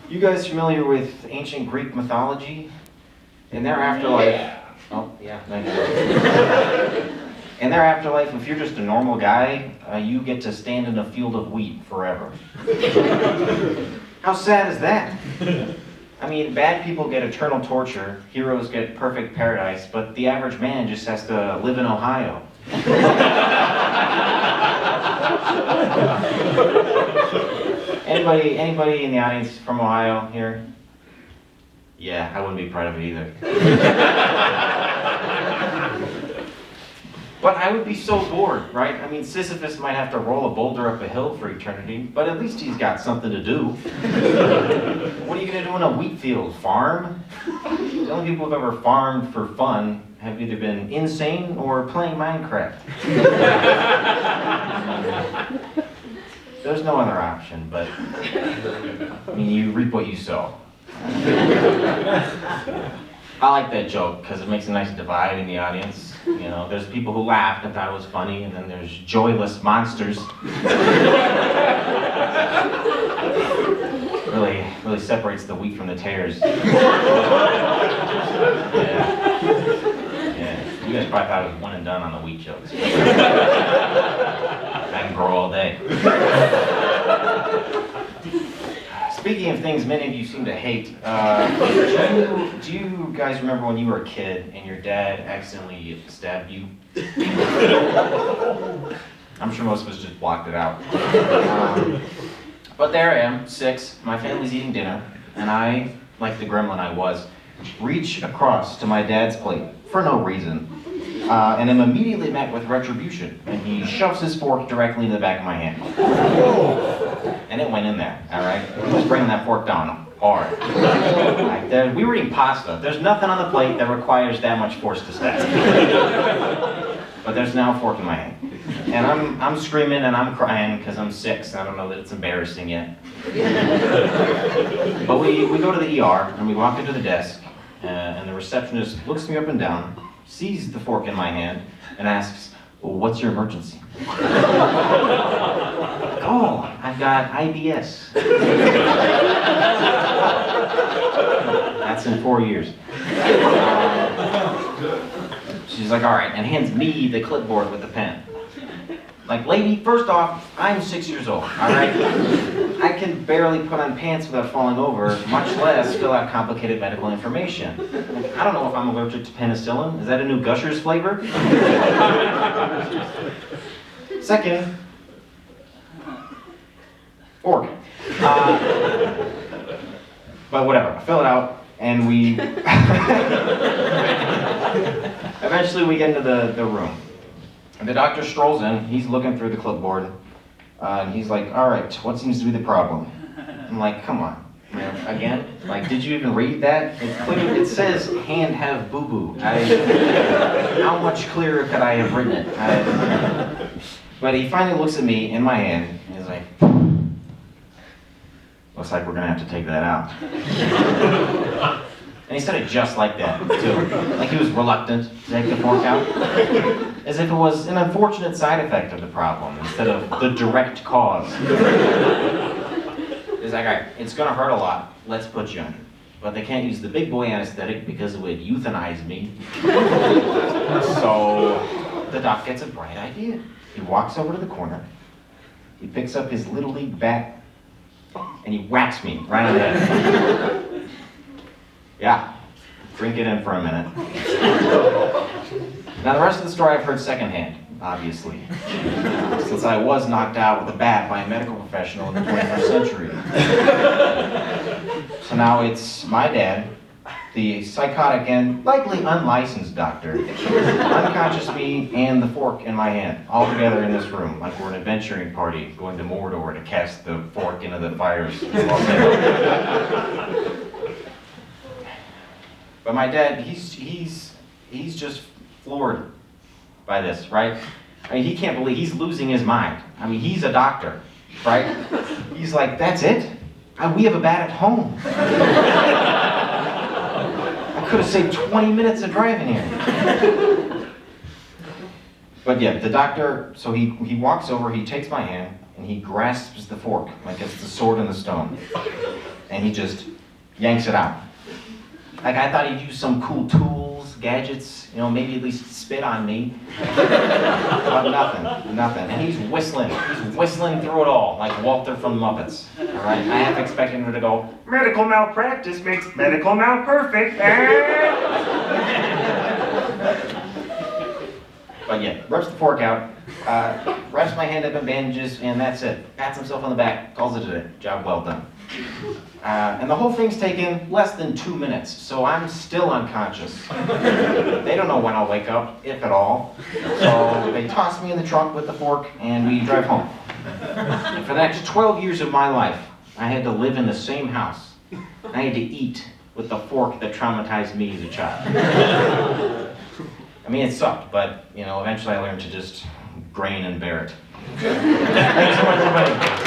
You guys familiar with ancient Greek mythology? In their afterlife, oh yeah, thank you. In their afterlife, if you're just a normal guy, you get to stand in a field of wheat forever. How sad is that? I mean, bad people get eternal torture, heroes get perfect paradise, but the average man just has to live in Ohio. Anybody in the audience from Ohio here? Yeah, I wouldn't be proud of it either. But I would be so bored, right? I mean, Sisyphus might have to roll a boulder up a hill for eternity, but at least he's got something to do. What are you going to do in a wheat field? Farm? The only people who've ever farmed for fun have either been insane or playing Minecraft. There's no other option, but I mean, you reap what you sow. I like that joke because it makes a nice divide in the audience. You know, there's people who laughed and thought it was funny, and then there's joyless monsters. Really separates the wheat from the tares. Yeah. You guys probably thought it was one and done on the wheat jokes. I can grow all day. Speaking of things many of you seem to hate, do you guys remember when you were a kid and your dad accidentally stabbed you? I'm sure most of us just blocked it out. But there I am, 6, my family's eating dinner, and I, like the gremlin I was, reach across to my dad's plate for no reason, and am immediately met with retribution, and he shoves his fork directly in the back of my hand. And it went in there, all right? Just bringing that fork down hard. Like, we were eating pasta. There's nothing on the plate that requires that much force to stab. But there's now a fork in my hand. And I'm screaming and I'm crying because I'm 6 and I don't know that it's embarrassing yet. But we go to the ER and we walk into the desk and the receptionist looks me up and down, sees the fork in my hand, and asks, "Well, what's your emergency?" "Oh, I've got IBS." That's in 4 years. She's like, "All right," and hands me the clipboard with the pen. Like, lady, first off, I'm 6 years old, all right? I can barely put on pants without falling over, much less fill out complicated medical information. Like, I don't know if I'm allergic to penicillin. Is that a new Gushers flavor? Second, fork. But whatever, I fill it out, and we... Eventually we get into the room. And the doctor strolls in, he's looking through the clipboard, and he's like, "All right, what seems to be the problem?" I'm like, "Come on, man, again? Like, did you even read that? It's clear, it says, hand have boo-boo. How much clearer could I have written it?" But he finally looks at me in my hand, and he's like, "Looks like we're gonna have to take that out." And he said it just like that, too. Like he was reluctant to take the fork out. As if it was an unfortunate side effect of the problem, instead of the direct cause. He's like, "All right, it's gonna hurt a lot. Let's put you under. But they can't use the big boy anesthetic because it would euthanize me." So the doc gets a bright idea. He walks over to the corner, he picks up his Little League bat, and he whacks me right on the head. Yeah, drink it in for a minute. Now the rest of the story I've heard secondhand, obviously, since I was knocked out with a bat by a medical professional in the 21st century. So now it's my dad, the psychotic and likely unlicensed doctor, unconscious me, and the fork in my hand, all together in this room, like we're an adventuring party going to Mordor to cast the fork into the fires. But my dad, he's just floored by this, right? I mean, he can't believe, he's losing his mind. I mean, he's a doctor, right? He's like, "That's it? We have a bat at home. I could have saved 20 minutes of driving here." But yeah, the doctor, so he walks over, he takes my hand, and he grasps the fork like it's the sword in the stone, and he just yanks it out. Like I thought he'd use some cool tools, gadgets, maybe at least spit on me. But nothing. And he's whistling through it all, like Walter from Muppets. All right, I half expected him to go, medical malpractice makes medical malperfect. But yeah, rips the fork out, wraps my hand up in bandages, and that's it. Pats himself on the back, calls it a day. Job well done. And the whole thing's taken less than 2 minutes, so I'm still unconscious. They don't know when I'll wake up, if at all. So they toss me in the trunk with the fork, and we drive home. And for the next 12 years of my life, I had to live in the same house. I had to eat with the fork that traumatized me as a child. I mean, it sucked, but, eventually I learned to just grain and bear it. Thanks so much, everybody.